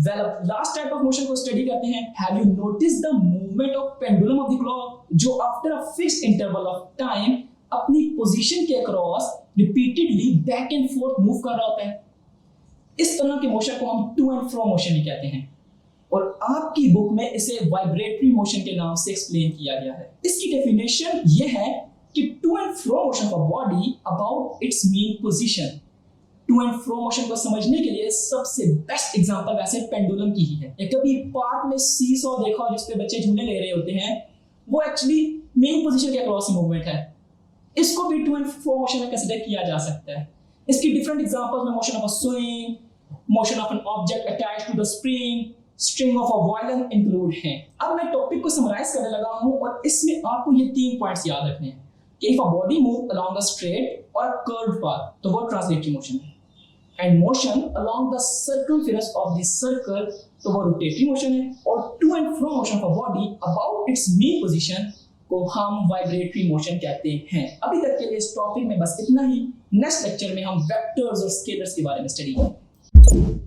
Well अब last type of motion को study करते हैं। Have you notice the movement of pendulum of the clock, जो after a fixed interval of time अपनी position के across repeatedly back and forth move कर रहा होता है। इस तरह के मोशन को हम टू एंड फ्रो मोशन ही कहते हैं और आपकी बुक में इसे वाइब्रेटरी मोशन के नाम से एक्सप्लेन किया गया है। इसकी डेफिनेशन ये है कि to and fro motion of body about its mean position. To and fro motion को समझने के लिए सबसे बेस्ट एग्जांपल वैसे पेंडुलम की ही है। या कभी पार्क में सीसॉ देखा हो जिसपे बच्चे झूले ले रहे होते हैं, वो एक्चुअली मेन पोजीशन के अक्रॉस मूवमेंट है। इसको भी टू एंड फ्रो मोशन में कंसीडर किया जा सकता है। इसकी डिफरेंट एग्जांपल्स में motion of a swing, motion of an object attached to the spring, string of a violin include हैं। अब मैं टॉपिक को समराइज करने लगा हूं और इसमें आपको ये 3 पॉइंट्स याद रखने हैं कि if a body move along a straight और अ कर्व्ड पाथ तो वो ट्रांसलेटरी मोशन है, and motion along the circumference of the circle तो वो रोटेटरी मोशन है, और to and fro motion of a body about its mean position को हम वाइब्रेटरी मोशन कहते हैं। अभी तक के लिए इस टॉपिक में बस इतना ही। नेक्स्ट लेक्चर में हम वेक्टर्स और स्केलर्स के बारे में स्टडी करेंगे।